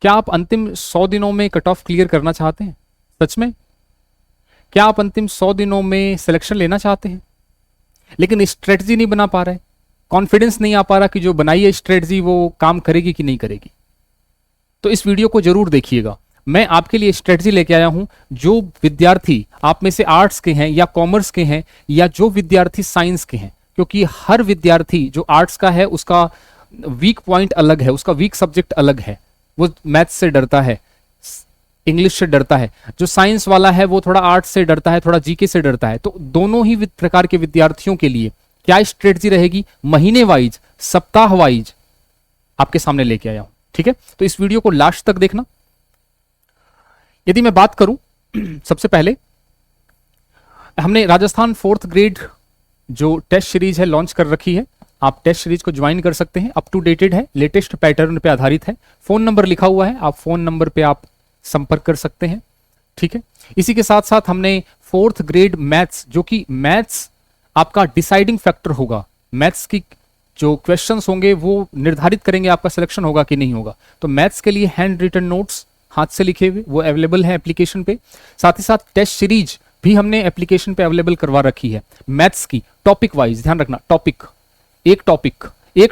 क्या आप अंतिम 100 दिनों में कट ऑफ क्लियर करना चाहते हैं? सच में? क्या आप अंतिम 100 दिनों में सिलेक्शन लेना चाहते हैं लेकिन स्ट्रेटजी नहीं बना पा रहे, कॉन्फिडेंस नहीं आ पा रहा कि जो बनाई है स्ट्रेटजी वो काम करेगी कि नहीं करेगी? तो इस वीडियो को जरूर देखिएगा। मैं आपके लिए स्ट्रेटजी लेके आया हूं। जो विद्यार्थी आप में से आर्ट्स के हैं या कॉमर्स के हैं या जो विद्यार्थी साइंस के हैं, क्योंकि हर विद्यार्थी जो आर्ट्स का है उसका वीक पॉइंट अलग है, उसका वीक सब्जेक्ट अलग है। वो मैथ्स से डरता है, इंग्लिश से डरता है। जो साइंस वाला है वो थोड़ा आर्ट्स से डरता है, थोड़ा जीके से डरता है। तो दोनों ही प्रकार के विद्यार्थियों के लिए क्या स्ट्रेटजी रहेगी, महीने वाइज, सप्ताह वाइज आपके सामने लेके आया हूं। ठीक है, तो इस वीडियो को लास्ट तक देखना। यदि मैं बात करूं, सबसे पहले हमने राजस्थान 4th ग्रेड जो टेस्ट सीरीज है लॉन्च कर रखी है। आप टेस्ट सीरीज को ज्वाइन कर सकते हैं, अप टू डेटेड है, लेटेस्ट पैटर्न पे आधारित है। फोन नंबर लिखा हुआ है, आप फोन नंबर पे आप संपर्क कर सकते हैं। ठीक है, इसी के साथ साथ हमने 4th ग्रेड मैथ्स, जो कि मैथ्स आपका डिसाइडिंग फैक्टर होगा, मैथ्स की जो क्वेश्चंस होंगे वो निर्धारित करेंगे आपका सिलेक्शन होगा कि नहीं होगा। तो मैथ्स के लिए हैंड रिटन नोट्स हाथ से लिखे हुए वो अवेलेबल है एप्लीकेशन पे। साथ ही साथ टेस्ट सीरीज भी हमने एप्लीकेशन पे अवेलेबल करवा रखी है मैथ्स की, टॉपिक वाइज। ध्यान रखना, टॉपिक, एक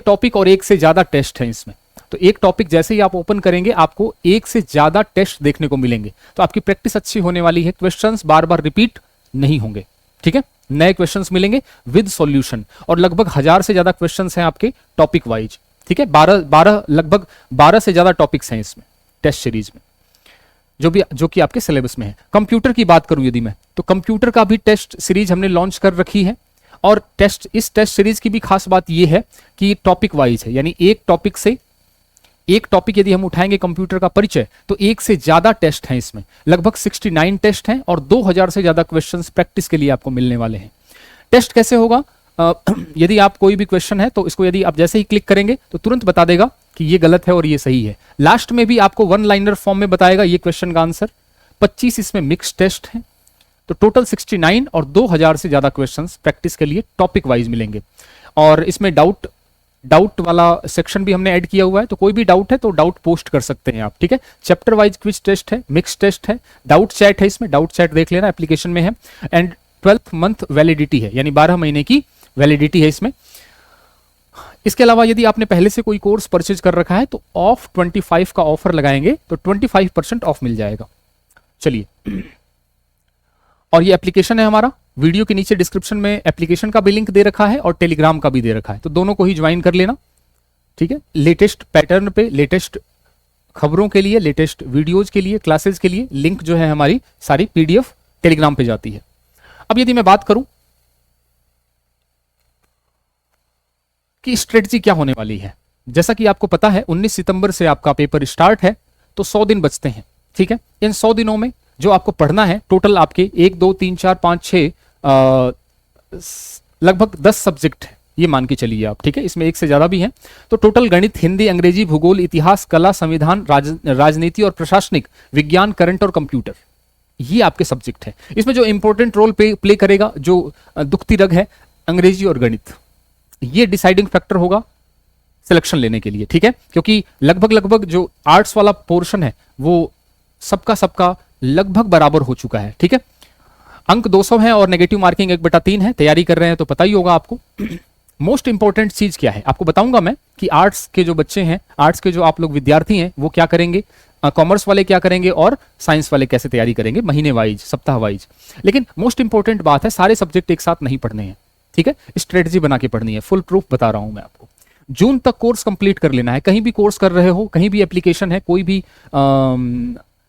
टॉपिक और एक से ज्यादा टेस्ट है इसमें। तो एक टॉपिक जैसे ही आप ओपन करेंगे आपको एक से ज्यादा टेस्ट देखने को मिलेंगे। तो आपकी प्रैक्टिस अच्छी होने वाली है, क्वेश्चंस बार बार रिपीट नहीं होंगे। ठीक है, नए क्वेश्चंस मिलेंगे विद सॉल्यूशन, और लगभग 1000 से ज्यादा क्वेश्चंस हैं आपके टॉपिक वाइज। ठीक है, 12 से ज्यादा टॉपिक्स हैं इसमें टेस्ट सीरीज में, जो कि आपके सिलेबस में है। कंप्यूटर की बात करूं यदि मैं, तो कंप्यूटर का भी टेस्ट सीरीज हमने लॉन्च कर रखी है। और इस टेस्ट सीरीज की भी खास बात यह है कि टॉपिक वाइज है, यानी एक टॉपिक यदि हम उठाएंगे कंप्यूटर का परिचय, तो एक से ज्यादा टेस्ट हैं इसमें, लगभग 69 टेस्ट हैं और 2000 से ज्यादा क्वेश्चंस प्रैक्टिस के लिए आपको मिलने वाले हैं। टेस्ट कैसे होगा? यदि आप कोई भी क्वेश्चन है तो इसको यदि आप जैसे ही क्लिक करेंगे तो तुरंत बता देगा कि ये गलत है और ये सही है। लास्ट में भी आपको 1 लाइनर फॉर्म में बताएगा ये क्वेश्चन का आंसर। 25 इसमें मिक्स टेस्ट है, तो टोटल 69 और 2000 से ज्यादा क्वेश्चंस प्रैक्टिस के लिए टॉपिक वाइज मिलेंगे। और इसमें डाउट वाला सेक्शन भी हमने ऐड किया हुआ है, तो कोई भी डाउट है तो डाउट पोस्ट कर सकते हैं आप। ठीक है, चैप्टर वाइज क्विज टेस्ट है, मिक्स टेस्ट है, डाउट चैट है, इसमें डाउट चैट देख लेना, एप्लीकेशन में है। एंड 12th मंथ वैलिडिटी है, यानी 12 महीने की वैलिडिटी है इसमें। इसके अलावा यदि आपने पहले से कोई कोर्स परचेज कर रखा है तो ऑफ 25 का ऑफर लगाएंगे तो 25% ऑफ मिल जाएगा। चलिए, और ये एप्लीकेशन है हमारा, वीडियो के नीचे डिस्क्रिप्शन में एप्लीकेशन का भी लिंक दे रखा है और टेलीग्राम का भी दे रखा है, तो दोनों को ही ज्वाइन कर लेना। ठीक है, लेटेस्ट पैटर्न पे, लेटेस्ट खबरों के लिए, लेटेस्ट वीडियोज के लिए, क्लासेस के लिए लिंक जो है हमारी सारी पीडीएफ टेलीग्राम पे जाती है। अब यदि मैं बात करूं कि स्ट्रेटजी क्या होने वाली है, जैसा कि आपको पता है 19 सितंबर से आपका पेपर स्टार्ट है, तो 100 दिन बचते हैं। ठीक है, इन 100 दिनों में जो आपको पढ़ना है, टोटल आपके 1 2 3 4 5 6 लगभग 10 सब्जेक्ट है, ये मान के चलिए आप। ठीक है, इसमें एक से ज्यादा भी हैं। तो टोटल गणित, हिंदी, अंग्रेजी, भूगोल, इतिहास, कला, संविधान, राजनीति और प्रशासनिक विज्ञान, करंट और कंप्यूटर, ये आपके सब्जेक्ट है। इसमें जो इंपॉर्टेंट रोल प्ले करेगा, जो दुखती रग है, अंग्रेजी और गणित, ये डिसाइडिंग फैक्टर होगा सिलेक्शन लेने के लिए। ठीक है, क्योंकि लगभग जो आर्ट्स वाला पोर्शन है वो सबका लगभग बराबर हो चुका है। ठीक है, अंक 200 है और नेगेटिव मार्किंग 1/3 है। तैयारी कर रहे हैं तो पता ही होगा आपको। मोस्ट इंपॉर्टेंट चीज क्या है आपको बताऊंगा मैं, कि आर्ट्स के जो बच्चे हैं, आर्ट्स के जो आप लोग विद्यार्थी हैं, वो क्या करेंगे, कॉमर्स वाले क्या करेंगे और साइंस वाले कैसे तैयारी करेंगे, महीने वाइज, सप्ताह वाइज। लेकिन मोस्ट इंपॉर्टेंट बात है, सारे सब्जेक्ट एक साथ नहीं पढ़ने हैं। ठीक है, स्ट्रेटजी बना के पढ़नी है, फुल प्रूफ बता रहा हूं मैं आपको। जून तक कोर्स कंप्लीट कर लेना है। कहीं भी कोर्स कर रहे हो, कहीं भी एप्लीकेशन है, कोई भी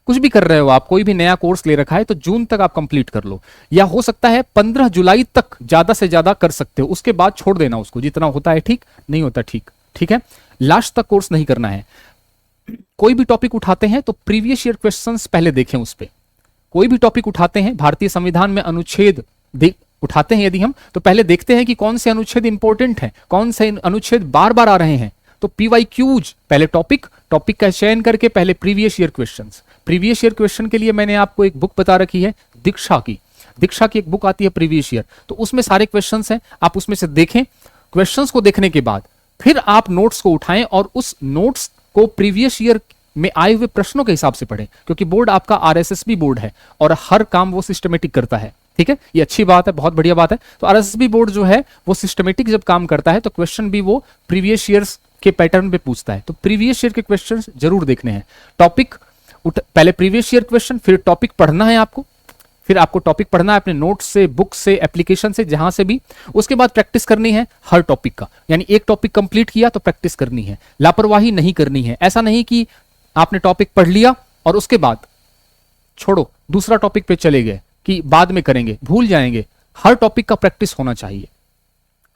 कुछ भी कर रहे हो आप, कोई भी नया कोर्स ले रखा है, तो जून तक आप कंप्लीट कर लो, या हो सकता है 15 जुलाई तक ज्यादा से ज्यादा कर सकते हो, उसके बाद छोड़ देना उसको, जितना होता है ठीक, नहीं होता ठीक। ठीक है, लास्ट तक कोर्स नहीं करना है। कोई भी टॉपिक उठाते हैं तो प्रीवियस ईयर क्वेश्चंस पहले देखें उस पे। कोई भी टॉपिक उठाते हैं, भारतीय संविधान में अनुच्छेद उठाते हैं यदि हम, तो पहले देखते हैं कि कौन से अनुच्छेद इंपॉर्टेंट हैं, कौन से अनुच्छेद बार बार आ रहे हैं। तो PYQs, पहले टॉपिक का चयन करके पहले previous year questions. Previous year question के लिए मैंने आपको एक बुक बता रखी है, दीक्षा की एक बुक आती है प्रीवियस ईयर, तो उसमें सारे क्वेश्चंस हैं, आप उसमें से देखें। क्वेश्चंस को देखने के बाद फिर आप नोट्स को उठाएं और उस नोट्स को प्रीवियस ईयर में आए हुए प्रश्नों के हिसाब से पढ़ें, क्योंकि बोर्ड आपका आरएसएसबी बोर्ड है और हर काम वो सिस्टमेटिक करता है। ठीक है, ये अच्छी बात है, बहुत बढ़िया बात है। तो आरएसएसबी बोर्ड जो है वो सिस्टमेटिक जब काम करता है तो क्वेश्चन भी वो प्रीवियस ईयर्स के पैटर्न पे पूछता है। तो प्रीवियस ईयर के क्वेश्चन जरूर देखने हैं। टॉपिक पहले प्रीवियस ईयर क्वेश्चन, फिर टॉपिक पढ़ना है आपको, फिर आपको टॉपिक पढ़ना है अपने नोट्स से, बुक से, एप्लीकेशन से, जहां से भी। उसके बाद प्रैक्टिस करनी है हर टॉपिक का, यानी एक टॉपिक कंप्लीट किया तो प्रैक्टिस करनी है, लापरवाही नहीं करनी है। ऐसा नहीं कि आपने टॉपिक पढ़ लिया और उसके बाद छोड़ो दूसरा टॉपिक पे चले गए कि बाद में करेंगे, भूल जाएंगे। हर टॉपिक का प्रैक्टिस होना चाहिए।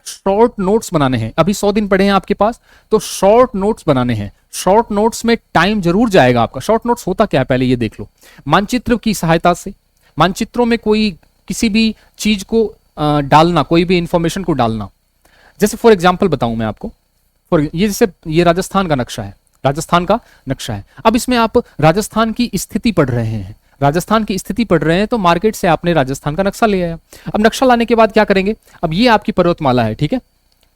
शॉर्ट नोट्स बनाने हैं, अभी 100 दिन पड़े हैं आपके पास, तो शॉर्ट नोट्स बनाने हैं। शॉर्ट नोट्स में टाइम जरूर जाएगा आपका। शॉर्ट नोट्स होता क्या है पहले ये देख लो। मानचित्र की सहायता से, मानचित्रों में कोई किसी भी चीज को डालना, कोई भी इंफॉर्मेशन को डालना। जैसे फॉर एग्जांपल बताऊं मैं आपको, ये जैसे ये राजस्थान का नक्शा है, राजस्थान का नक्शा है। अब इसमें आप राजस्थान की स्थिति पढ़ रहे हैं, राजस्थान की स्थिति पढ़ रहे हैं, तो मार्केट से आपने राजस्थान का नक्शा ले आया। अब नक्शा लाने के बाद क्या करेंगे, अब ये आपकी पर्वतमाला है, ठीक है,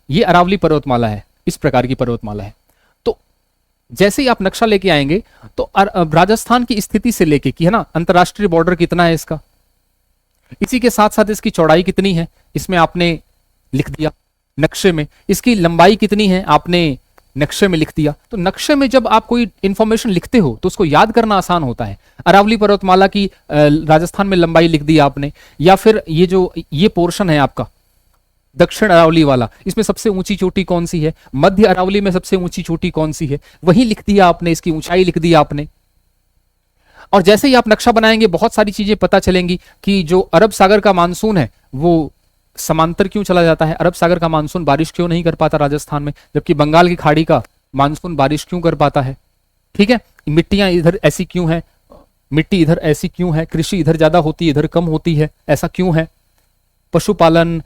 ये अरावली पर्वतमाला है, इस प्रकार की पर्वतमाला है। तो जैसे ही आप नक्शा लेके आएंगे तो राजस्थान की स्थिति से लेके कि है ना, अंतरराष्ट्रीय बॉर्डर कितना है इसका, इसी के साथ साथ इसकी चौड़ाई कितनी है, इसमें आपने लिख दिया नक्शे में। इसकी लंबाई कितनी है आपने नक्शे में लिख दिया। तो नक्शे में जब आप कोई इंफॉर्मेशन लिखते हो तो उसको याद करना आसान होता है। अरावली पर्वतमाला की राजस्थान में लंबाई लिख दी आपने, या फिर ये पोर्शन है आपका दक्षिण अरावली वाला, इसमें सबसे ऊंची चोटी कौन सी है, मध्य अरावली में सबसे ऊंची चोटी कौन सी है, वही लिख दिया आपने, इसकी ऊंचाई लिख दी आपने। और जैसे ही आप नक्शा बनाएंगे बहुत सारी चीजें पता चलेंगी कि जो अरब सागर का मानसून है वो समांतर क्यों चला जाता है, अरब सागर का मानसून बारिश क्यों नहीं कर पाता राजस्थान में, जबकि बंगाल की खाड़ी का मानसून बारिश क्यों कर पाता है। ठीक है, मिट्टियां इधर ऐसी क्यों है, मिट्टी इधर ऐसी क्यों है, कृषि इधर ज्यादा होती है इधर कम होती है, ऐसा क्यों है, पशुपालन,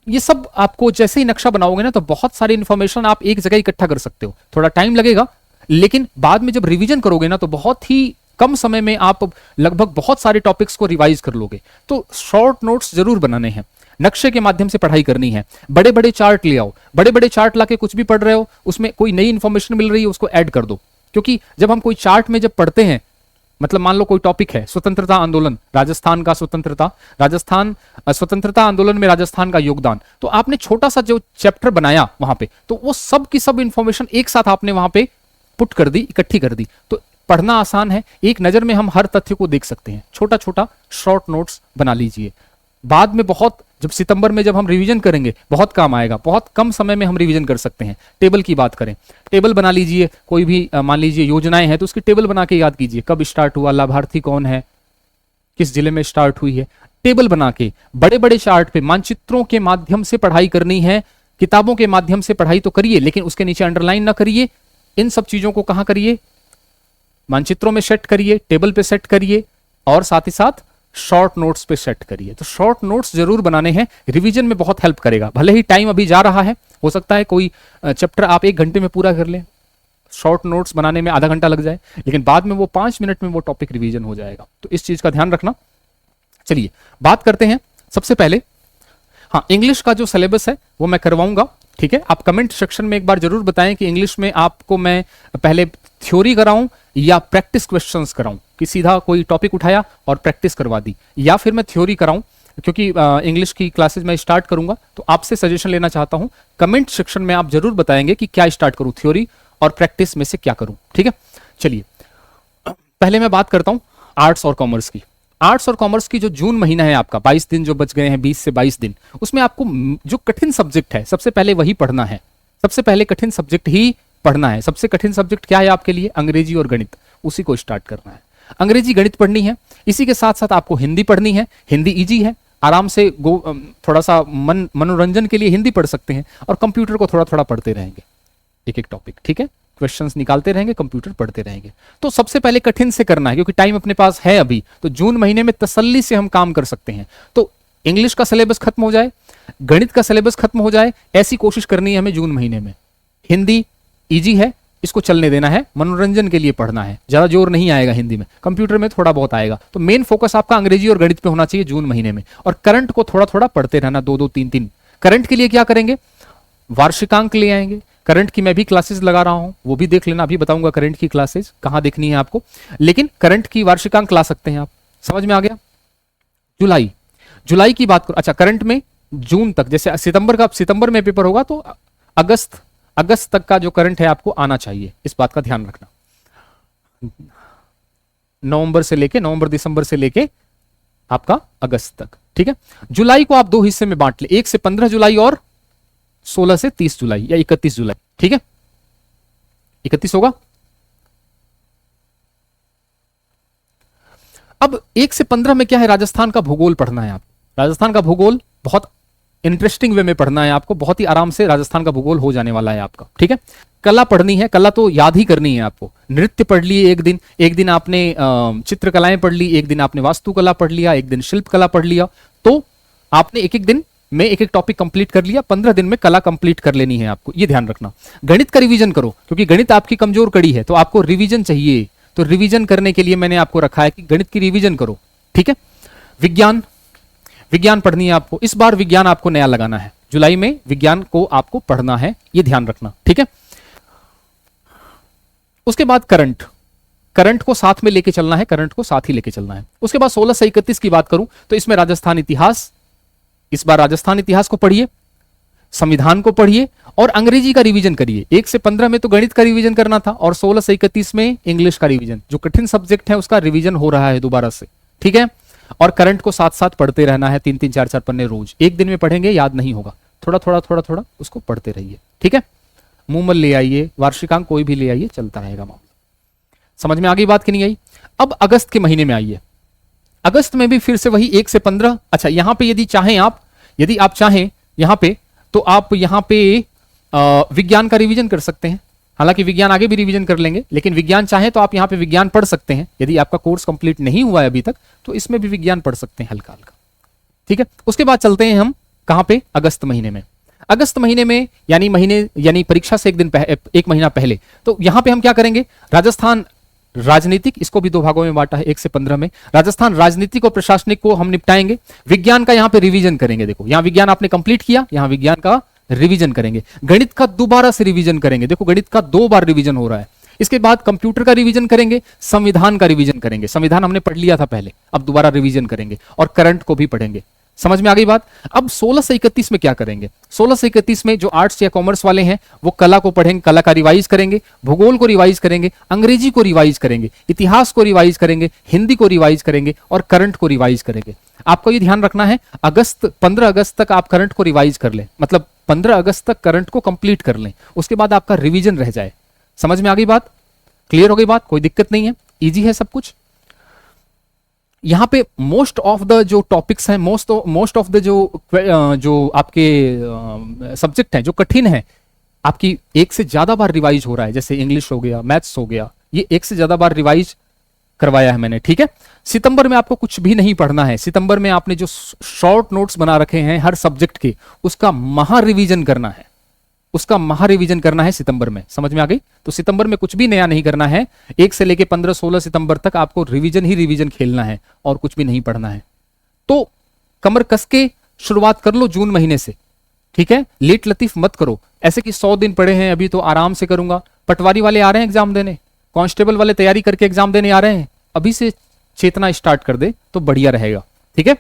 ये सब आपको जैसे ही नक्शा बनाओगे ना तो बहुत सारी इंफॉर्मेशन आप एक जगह इकट्ठा कर सकते हो। थोड़ा टाइम लगेगा, लेकिन बाद में जब रिवीजन करोगे ना तो बहुत ही कम समय में आप लगभग बहुत सारे टॉपिक्स को रिवाइज कर लोगे। तो शॉर्ट नोट्स जरूर बनाने हैं, नक्शे के माध्यम से पढ़ाई करनी है। बड़े बड़े चार्ट ले आओ, बड़े बड़े चार्ट लाके कुछ भी पढ़ रहे हो, उसमें कोई नई इंफॉर्मेशन मिल रही है उसको ऐड कर दो। क्योंकि जब हम कोई चार्ट में जब पढ़ते हैं, मतलब मान लो कोई टॉपिक है स्वतंत्रता आंदोलन, राजस्थान का स्वतंत्रता आंदोलन में राजस्थान का योगदान, तो आपने छोटा सा जो चैप्टर बनाया वहां पे, तो वो सब की सब इंफॉर्मेशन एक साथ आपने वहां पे पुट कर दी, इकट्ठी कर दी। तो पढ़ना आसान है, एक नजर में हम हर तथ्य को देख सकते हैं। छोटा छोटा शॉर्ट नोट्स बना लीजिए, बाद में बहुत, जब सितंबर में जब हम रिवीजन करेंगे बहुत काम आएगा। बहुत कम समय में हम रिवीजन कर सकते हैं। टेबल की बात करें, टेबल बना लीजिए, कोई भी मान लीजिए योजनाएं हैं तो उसकी टेबल बना के याद कीजिए, कब स्टार्ट हुआ, लाभार्थी कौन है, किस जिले में स्टार्ट हुई है, टेबल बना के। बड़े बड़े चार्ट पे मानचित्रों के माध्यम से पढ़ाई करनी है, किताबों के माध्यम से पढ़ाई तो करिए, लेकिन उसके नीचे अंडरलाइन ना करिए। इन सब चीजों को कहां करिए, मानचित्रों में सेट करिए, टेबल पे सेट करिए, और साथ ही साथ शॉर्ट नोट्स पे सेट करिए। तो शॉर्ट नोट्स जरूर बनाने हैं, रिवीजन में बहुत हेल्प करेगा। भले ही टाइम अभी जा रहा है, हो सकता है कोई चैप्टर आप 1 घंटे में पूरा कर लें, शॉर्ट नोट्स बनाने में आधा घंटा लग जाए, लेकिन बाद में वो 5 मिनट में वो टॉपिक रिवीजन हो जाएगा। तो इस चीज का ध्यान रखना। चलिए बात करते हैं सबसे पहले, हाँ, इंग्लिश का जो सिलेबस है वो मैं करवाऊंगा। ठीक है, आप कमेंट सेक्शन में एक बार जरूर बताएं कि इंग्लिश में आपको मैं पहले थ्योरी कराऊं या प्रैक्टिस क्वेश्चंस कराऊं, कि सीधा कोई टॉपिक उठाया और प्रैक्टिस करवा दी, या फिर मैं थ्योरी कराऊं। क्योंकि इंग्लिश की क्लासेस मैं स्टार्ट करूंगा, तो आपसे सजेशन लेना चाहता हूं। कमेंट सेक्शन में आप जरूर बताएंगे कि क्या स्टार्ट करूं, थ्योरी और प्रैक्टिस में से क्या करूं। ठीक है, चलिए पहले मैं बात करता हूं आर्ट्स और कॉमर्स की। आर्ट्स और कॉमर्स की जो जून महीना है आपका, 22 दिन जो बच गए हैं, 20 से 22 दिन, उसमें आपको जो कठिन सब्जेक्ट है सबसे पहले वही पढ़ना है। सबसे पहले कठिन सब्जेक्ट ही पढ़ना है। सबसे कठिन सब्जेक्ट क्या है आपके लिए, अंग्रेजी और गणित, उसी को स्टार्ट करना है। अंग्रेजी गणित पढ़नी है, इसी के साथ साथ आपको हिंदी पढ़नी है। हिंदी इजी है, आराम से थोड़ा सा मनोरंजन के लिए हिंदी पढ़ सकते हैं, और कंप्यूटर को थोड़ा थोड़ा पढ़ते रहेंगे, एक एक टॉपिक। ठीक है, क्वेश्चंस निकालते रहेंगे, कंप्यूटर पढ़ते रहेंगे। तो सबसे पहले कठिन से करना है, क्योंकि टाइम अपने पास है अभी, तो जून महीने में तसल्ली से हम काम कर सकते हैं। तो इंग्लिश का सिलेबस खत्म हो जाए, गणित का सिलेबस खत्म हो जाए, ऐसी कोशिश करनी है हमें जून महीने में। हिंदी इजी है, इसको चलने देना है, मनोरंजन के लिए पढ़ना है, ज्यादा जोर नहीं आएगा हिंदी में, कंप्यूटर में थोड़ा बहुत आएगा। तो मेन फोकस आपका अंग्रेजी और गणित पे होना चाहिए जून महीने में। और करंट को थोड़ा थोड़ा पढ़ते रहना, 2-2, 3-3। करंट के लिए क्या करेंगे, वार्षिकांक ले आएंगे, करंट की मैं भी क्लासेस लगा रहा हूं, वो भी देख लेना, अभी बताऊंगा करंट की क्लासेस कहां देखनी है आपको। लेकिन करंट की वार्षिकांक ला सकते हैं आप, समझ में आ गया। जुलाई, जुलाई की बात करो, अच्छा करंट में जून तक, जैसे सितंबर में पेपर होगा तो अगस्त तक का जो करंट है आपको आना चाहिए, इस बात का ध्यान रखना। नवंबर दिसंबर से लेके आपका अगस्त तक, ठीक है। जुलाई को आप दो हिस्से में बांट ले, 1 से 15 जुलाई और 16 से 30 जुलाई या 31 जुलाई, ठीक है, 31 होगा। अब 1 से 15 में क्या है, राजस्थान का भूगोल पढ़ना है आपको। राजस्थान का भूगोल बहुत इंटरेस्टिंग वे में पढ़ना है आपको, बहुत ही आराम से राजस्थान का भूगोल हो जाने वाला है आपका, ठीक है। कला पढ़नी है, कला तो याद ही करनी है आपको। नृत्य पढ़ लिए एक दिन आपने चित्रकलाएं पढ़ ली, एक दिन आपने वास्तुकला पढ़ लिया, एक दिन शिल्प कला पढ़ लिया, तो आपने एक एक दिन में एक एक टॉपिक कंप्लीट कर लिया। 15 दिन में कला कंप्लीट कर लेनी है आपको, ये ध्यान रखना। गणित का रिवीजन करो, क्योंकि गणित आपकी कमजोर कड़ी है, तो आपको रिवीजन चाहिए। तो रिवीजन करने के लिए मैंने आपको रखा है कि गणित की रिवीजन करो, ठीक है। विज्ञान, विज्ञान पढ़नी है आपको, इस बार विज्ञान आपको नया लगाना है, जुलाई में विज्ञान को आपको पढ़ना है, ये ध्यान रखना, ठीक है। उसके बाद करंट, करंट को साथ में लेके चलना है, करंट को साथ ही लेके चलना है। उसके बाद 16 से 31 की बात करूं तो इसमें राजस्थान इतिहास, इस बार राजस्थान इतिहास को पढ़िए, संविधान को पढ़िए और अंग्रेजी का रिवीजन करिए। 1 से 15 में तो गणित का रिवीजन करना था और 16 से 31 में इंग्लिश का रिवीजन, जो कठिन सब्जेक्ट है उसका रिवीजन हो रहा है दोबारा से, ठीक है। और करंट को साथ साथ पढ़ते रहना है, 3-3 4-4 पन्ने रोज, एक दिन में पढ़ेंगे याद नहीं होगा, थोड़ा थोड़ा उसको पढ़ते रहिए, ठीक है। मूमल ले आइए, वार्षिकांक कोई भी ले आइए, चलता रहेगा मामला। समझ में आ गई बात कि नहीं आई। अब अगस्त के महीने में आइए, अगस्त में भी फिर से वही 1 से 15। अच्छा, यहां पे यदि आप चाहें यहां पे, तो आप यहां पे विज्ञान का रिवीजन कर सकते हैं। हालांकि विज्ञान आगे भी रिवीजन कर लेंगे, लेकिन विज्ञान चाहे तो आप यहां पे विज्ञान पढ़ सकते हैं। यदि आपका कोर्स कंप्लीट नहीं हुआ है अभी तक, तो इसमें भी विज्ञान पढ़ सकते हैं हल्का हल्का, ठीक है। उसके बाद चलते हैं हम कहां पे, अगस्त महीने में। अगस्त महीने में यानी परीक्षा से एक महीना पहले, तो यहां पे हम क्या करेंगे, राजस्थान राजनीतिक, इसको भी दो भागों में बांटा है 1 से 15 में। राजस्थान राजनीतिक और प्रशासनिक को हम निपटाएंगे। विज्ञान का यहां पे रिवीजन करेंगे, देखो यहां विज्ञान आपने कंप्लीट किया, यहां विज्ञान का रिवीजन करेंगे। गणित का दोबारा से रिवीजन करेंगे, देखो गणित का 2 बार रिवीजन हो रहा है। इसके बाद कंप्यूटर का रिवीजन करेंगे, संविधान का रिवीजन करेंगे, संविधान हमने पढ़ लिया था पहले, अब दोबारा रिवीजन करेंगे, और करंट को भी पढ़ेंगे। समझ में आ गई बात। अब 16 से 31 में क्या करेंगे, 16 से 31 में जो आर्ट्स या कॉमर्स वाले हैं वो कला को पढ़ेंगे, कला का रिवाइज करेंगे, भूगोल को रिवाइज करेंगे, अंग्रेजी को रिवाइज करेंगे, इतिहास को रिवाइज करेंगे, हिंदी को रिवाइज करेंगे और करंट को रिवाइज करेंगे। आपको ये ध्यान रखना है, 15 अगस्त तक आप करंट को रिवाइज कर लें, मतलब 15 अगस्त तक करंट को कंप्लीट कर लें, उसके बाद आपका रिवीजन रह जाए। समझ में आ गई बात, क्लियर हो गई बात, कोई दिक्कत नहीं है, इजी है सब कुछ। यहां पे मोस्ट ऑफ द जो टॉपिक्स हैं, मोस्ट ऑफ द जो आपके सब्जेक्ट हैं जो कठिन है, आपकी एक से ज्यादा बार रिवाइज हो रहा है। जैसे इंग्लिश हो गया, मैथ्स हो गया, ये एक से ज्यादा बार रिवाइज करवाया है मैंने, ठीक है। सितंबर में आपको कुछ भी नहीं पढ़ना है। सितंबर में आपने जो शॉर्ट नोट्स बना रखे हैं हर सब्जेक्ट के, उसका महा रिवीजन करना है, उसका महा रिवीजन करना है सितंबर में। समझ में आ गई। तो सितंबर में कुछ भी नया नहीं करना है, 1 से लेके 15-16 सितंबर तक आपको रिवीजन ही रिवीजन खेलना है और कुछ भी नहीं पढ़ना है। तो कमर कस के शुरुआत कर लो जून महीने से, ठीक है। लेट लतीफ मत करो, ऐसे कि 100 दिन पड़े हैं अभी तो आराम से करूंगा। पटवारी वाले आ रहे हैं एग्जाम देने, कांस्टेबल वाले तैयारी करके एग्जाम देने आ रहे हैं, अभी से चेतना स्टार्ट कर दे तो बढ़िया रहेगा, ठीक है।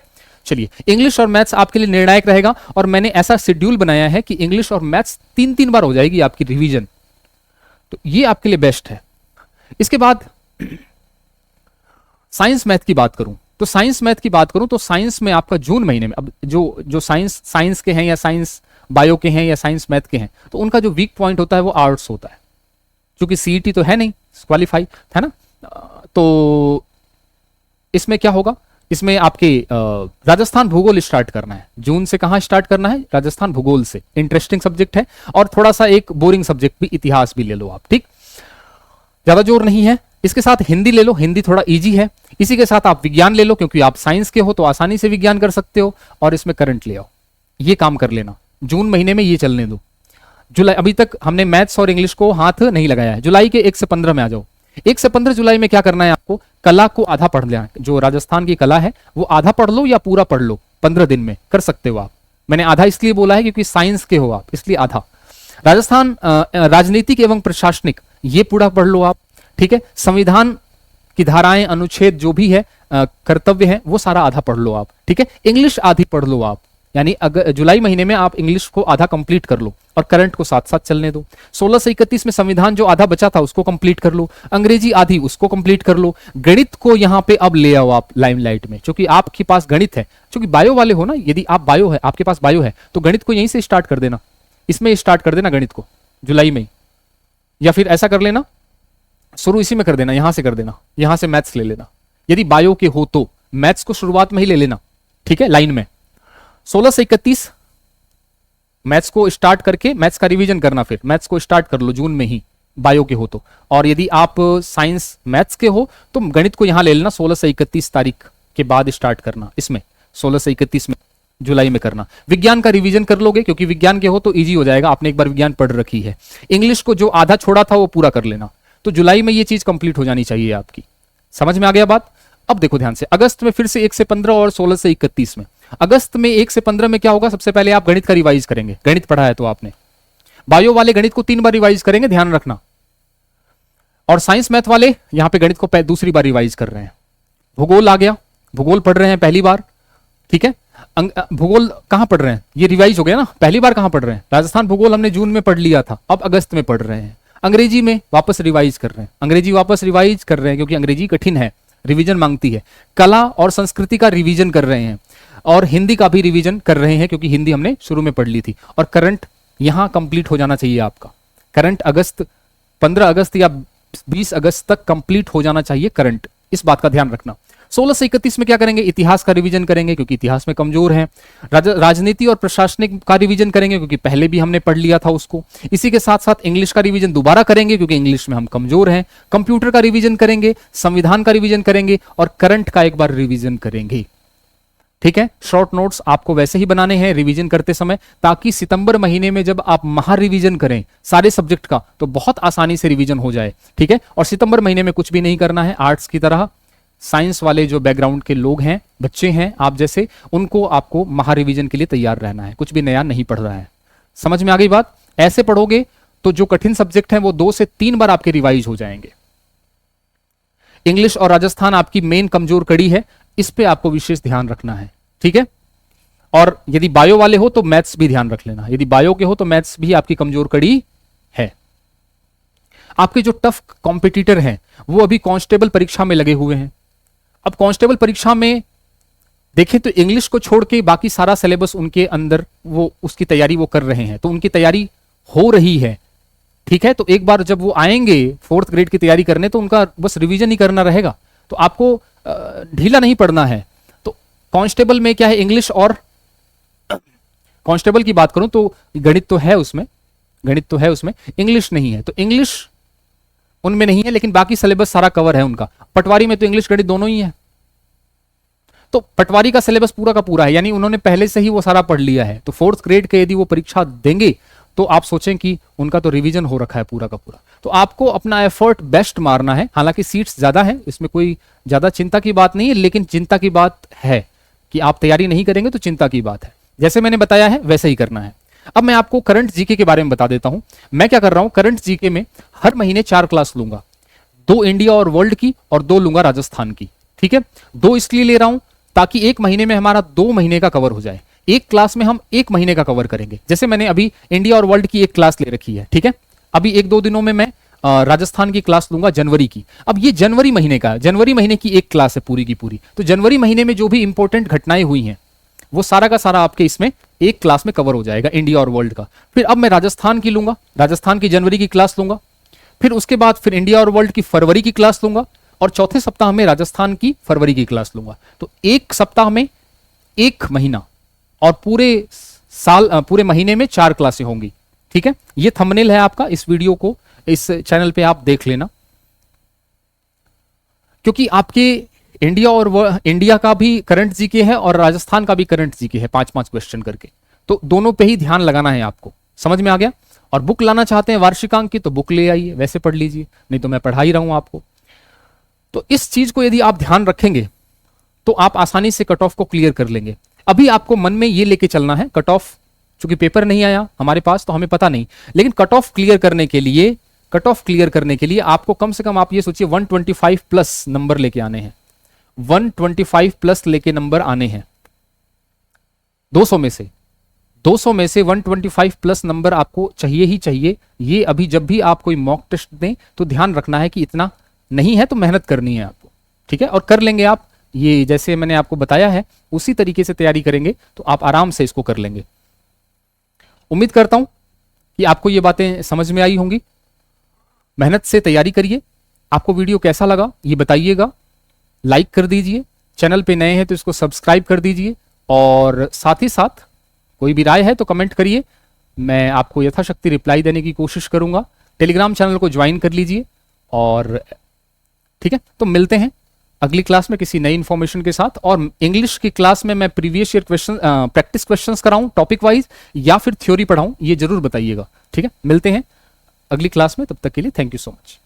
चलिए, इंग्लिश और मैथ्स आपके लिए निर्णायक रहेगा, और मैंने ऐसा शेड्यूल बनाया है कि इंग्लिश और मैथ्स 3-3 बार हो जाएगी आपकी रिवीजन, तो ये आपके लिए बेस्ट है। इसके बाद साइंस मैथ की बात करूं तो साइंस में आपका जून महीने में, अब जो साइंस के हैं या साइंस बायो के हैं या साइंस मैथ के हैं, तो उनका जो वीक पॉइंट होता है वो आर्ट्स होता है, क्योंकि सीईटी तो है नहीं क्वालिफाई, है ना। तो इसमें क्या होगा, इसमें आपके राजस्थान भूगोल स्टार्ट करना है। जून से कहां स्टार्ट करना है, राजस्थान भूगोल से। इंटरेस्टिंग सब्जेक्ट है, और थोड़ा सा एक बोरिंग सब्जेक्ट भी, इतिहास भी ले लो आप, ठीक, ज्यादा जोर नहीं है। इसके साथ हिंदी ले लो, हिंदी थोड़ा इजी है। इसी के साथ आप विज्ञान ले लो, क्योंकि आप साइंस के हो तो आसानी से विज्ञान कर सकते हो, और इसमें करंट ले आओ। ये काम कर लेना, जून महीने में ये चलने दो। जुलाई, अभी तक हमने मैथ्स और इंग्लिश को हाथ नहीं लगाया है। जुलाई के 1 से 15 में आ जाओ। 1 से 15 जुलाई में क्या करना है आपको, कला को आधा पढ़ लेना। जो राजस्थान की कला है वो आधा पढ़ लो या पूरा पढ़ लो, 15 दिन में कर सकते हो आप। मैंने आधा इसलिए बोला है क्योंकि साइंस के हो आप, इसलिए आधा। राजस्थान राजनीतिक एवं प्रशासनिक, ये पूरा पढ़ लो आप, ठीक है। संविधान की धाराएं, अनुच्छेद जो भी है, कर्तव्य है, वो सारा आधा पढ़ लो आप, ठीक है। इंग्लिश आधी पढ़ लो आप, यानी अगर जुलाई महीने में आप इंग्लिश को आधा कंप्लीट कर लो और करंट को साथ साथ चलने दो। 16 से 31 में संविधान जो आधा बचा था उसको कंप्लीट कर लो, अंग्रेजी आधी उसको कंप्लीट कर लो। गणित को यहां पे अब ले आओ आप लाइमलाइट में, क्योंकि आपके पास गणित है, क्योंकि बायो वाले हो ना, यदि आप बायो है, आपके पास बायो है, तो गणित को यहीं से स्टार्ट कर देना, इसमें स्टार्ट कर देना गणित को जुलाई में, या फिर ऐसा कर लेना, शुरू इसी में कर देना, यहां से कर देना, यहां से मैथ्स ले लेना। यदि बायो के हो तो मैथ्स को शुरुआत में ही ले लेना, ठीक है, लाइन में। 16 से 31 मैथ्स को स्टार्ट करके मैथ्स का रिवीजन करना, फिर मैथ्स को स्टार्ट कर लो जून में ही, बायो के हो तो। और यदि आप साइंस मैथ्स के हो तो गणित को यहां ले लेना, 16 से 31 तारीख के बाद स्टार्ट करना, इसमें 16 से 31 में जुलाई में करना। विज्ञान का रिवीजन कर लोगे, क्योंकि विज्ञान के हो तो इजी हो जाएगा, आपने एक बार विज्ञान पढ़ रखी है। इंग्लिश को जो आधा छोड़ा था वो पूरा कर लेना, तो जुलाई में ये चीज कंप्लीट हो जानी चाहिए आपकी। समझ में आ गया बात? अब देखो ध्यान से, अगस्त में फिर से 1 से 15 और 16 से 31 में। अगस्त में 1 से 15 में क्या होगा, सबसे पहले आप गणित का रिवाइज करेंगे, गणित पढ़ा है तो आपने, बायो वाले गणित को 3 बार रिवाइज करेंगे, ध्यान रखना। और साइंस मैथ वाले यहां पे गणित को दूसरी बार रिवाइज कर रहे हैं। भूगोल आ गया, भूगोल पढ़ रहे हैं पहली बार, ठीक है। भूगोल कहां पढ़ रहे हैं, ये रिवाइज हो गया ना, पहली बार कहां पढ़ रहे हैं, राजस्थान भूगोल हमने जून में पढ़ लिया था, अब अगस्त में पढ़ रहे हैं। अंग्रेजी में वापस रिवाइज कर रहे हैं, अंग्रेजी वापस रिवाइज कर रहे हैं, क्योंकि अंग्रेजी कठिन है, रिवीजन मांगती है। कला और संस्कृति का रिवीजन कर रहे हैं, और हिंदी का भी रिवीजन कर रहे हैं, क्योंकि हिंदी हमने शुरू में पढ़ ली थी। और करंट यहां कंप्लीट हो जाना चाहिए आपका, करंट अगस्त 15 अगस्त या 20 अगस्त तक कंप्लीट हो जाना चाहिए करंट, इस बात का ध्यान रखना। 16 से 31 में क्या करेंगे, इतिहास का रिवीजन करेंगे, क्योंकि इतिहास में कमजोर हैं। राजनीति और प्रशासनिक का रिवीजन करेंगे, क्योंकि पहले भी हमने पढ़ लिया था उसको। इसी के साथ साथ इंग्लिश का रिवीजन दोबारा करेंगे, क्योंकि इंग्लिश में हम कमजोर हैं। कंप्यूटर का रिवीजन करेंगे, संविधान का रिवीजन करेंगे, और करंट का एक बार रिवीजन करेंगे, ठीक है। शॉर्ट नोट्स आपको वैसे ही बनाने हैं रिवीजन करते समय, ताकि सितंबर महीने में जब आप महा रिवीजन करें सारे सब्जेक्ट का, तो बहुत आसानी से रिवीजन हो जाए, ठीक है। और सितंबर महीने में कुछ भी नहीं करना है, आर्ट्स की तरह साइंस वाले जो बैकग्राउंड के लोग हैं, बच्चे हैं आप जैसे, उनको आपको महा रिवीजन के लिए तैयार रहना है, कुछ भी नया नहीं पढ़ रहा है। समझ में आ गई बात? ऐसे पढ़ोगे तो जो कठिन सब्जेक्ट हैं वो 2 से 3 बार आपके रिवाइज हो जाएंगे। इंग्लिश और राजस्थान आपकी मेन कमजोर कड़ी है, इस पे आपको विशेष ध्यान रखना है, ठीक है। और यदि बायो वाले हो तो मैथ्स भी ध्यान रख लेना, यदि बायो के हो तो मैथ्स भी आपकी कमजोर कड़ी है। आपके जो टफ कॉम्पिटिटर हैं वो अभी कांस्टेबल परीक्षा में लगे हुए हैं। अब कांस्टेबल परीक्षा में देखें तो इंग्लिश को छोड़ के बाकी सारा सिलेबस उनके अंदर, वो उसकी तैयारी वो कर रहे हैं, तो उनकी तैयारी हो रही है, ठीक है। तो एक बार जब वो आएंगे 4th ग्रेड की तैयारी करने, तो उनका बस रिवीजन ही करना रहेगा, तो आपको ढीला नहीं पड़ना है। तो कांस्टेबल में क्या है, इंग्लिश और कांस्टेबल की बात करूं तो गणित तो है उसमें, गणित तो है उसमें, इंग्लिश नहीं है। तो इंग्लिश उनमें नहीं है, लेकिन बाकी सिलेबस सारा कवर है उनका। पटवारी में तो इंग्लिश गणित दोनों ही है, तो पटवारी का सिलेबस पूरा का पूरा है, यानी उन्होंने पहले से ही वो सारा पढ़ लिया है। तो 4th ग्रेड के यदि वो परीक्षा देंगे तो आप सोचें कि उनका तो रिवीजन हो रखा है पूरा का पूरा। तो आपको अपना एफर्ट बेस्ट मारना है। हालांकि सीट्स ज्यादा है, इसमें कोई ज्यादा चिंता की बात नहीं है, लेकिन चिंता की बात है कि आप तैयारी नहीं करेंगे तो चिंता की बात है। जैसे मैंने बताया है वैसे ही करना है। अब मैं आपको करंट जीके के बारे में बता देता हूं। मैं क्या कर रहा हूं, करंट जीके में हर महीने 4 क्लास लूंगा, 2 इंडिया और वर्ल्ड की और 2 लूंगा राजस्थान की, ठीक है। 2 इसलिए ले रहा हूं ताकि एक महीने में हमारा 2 महीने का कवर हो जाए। एक क्लास में हम 1 महीने का कवर करेंगे। जैसे मैंने अभी इंडिया और वर्ल्ड की एक क्लास ले रखी है, ठीक है। अभी 1-2 दिनों में मैं राजस्थान की क्लास लूंगा जनवरी की। अब ये जनवरी महीने का, जनवरी महीने की एक क्लास है पूरी की पूरी। तो जनवरी महीने में जो भी इंपॉर्टेंट घटनाएं हुई हैं वो सारा का सारा आपके इसमें एक क्लास में कवर हो जाएगा, इंडिया और वर्ल्ड का। फिर अब मैं राजस्थान की लूंगा, राजस्थान की जनवरी की क्लास लूंगा। फिर उसके बाद फिर इंडिया और वर्ल्ड की फरवरी की क्लास लूंगा, और चौथे सप्ताह में राजस्थान की फरवरी की क्लास लूंगा। तो एक सप्ताह में 1 महीना, और पूरे साल पूरे महीने में 4 क्लासें होंगी, ठीक है। ये थंबनेल है आपका, इस वीडियो को इस चैनल पे आप देख लेना, क्योंकि आपके इंडिया का भी करंट जीके है और राजस्थान का भी करंट जीके है, 5-5 क्वेश्चन करके। तो दोनों पे ही ध्यान लगाना है आपको। समझ में आ गया? और बुक लाना चाहते हैं वार्षिकांक की तो बुक ले आइए, वैसे पढ़ लीजिए, नहीं तो मैं पढ़ा ही रहा हूं आपको। तो इस चीज को यदि आप ध्यान रखेंगे तो आप आसानी से कट ऑफ को क्लियर कर लेंगे। अभी आपको मन में ये लेके चलना है, कट ऑफ चूंकि पेपर नहीं आया हमारे पास तो हमें पता नहीं, लेकिन कट ऑफ क्लियर करने के लिए, कट ऑफ क्लियर करने के लिए आपको कम से कम आप ये सोचिए 125 प्लस नंबर लेके आने हैं, 125 प्लस लेके नंबर आने हैं 200 में से, 200 में से 125 प्लस नंबर आपको चाहिए ही चाहिए। ये अभी जब भी आप कोई मॉक टेस्ट दें तो ध्यान रखना है कि इतना नहीं है तो मेहनत करनी है आपको, ठीक है, और कर लेंगे आप। ये जैसे मैंने आपको बताया है उसी तरीके से तैयारी करेंगे तो आप आराम से इसको कर लेंगे। उम्मीद करता हूं कि आपको ये बातें समझ में आई होंगी। मेहनत से तैयारी करिए। आपको वीडियो कैसा लगा ये बताइएगा, लाइक कर दीजिए, चैनल पे नए हैं तो इसको सब्सक्राइब कर दीजिए, और साथ ही साथ कोई भी राय है तो कमेंट करिए, मैं आपको यथाशक्ति रिप्लाई देने की कोशिश करूंगा। टेलीग्राम चैनल को ज्वाइन कर लीजिए, और ठीक है, तो मिलते हैं अगली क्लास में किसी नई इंफॉर्मेशन के साथ। और इंग्लिश की क्लास में मैं previous year question, practice questions कराऊं टॉपिक वाइज या फिर थ्योरी पढ़ाऊं, ये जरूर बताइएगा, ठीक है। मिलते हैं अगली क्लास में, तब तक के लिए थैंक यू सो मच।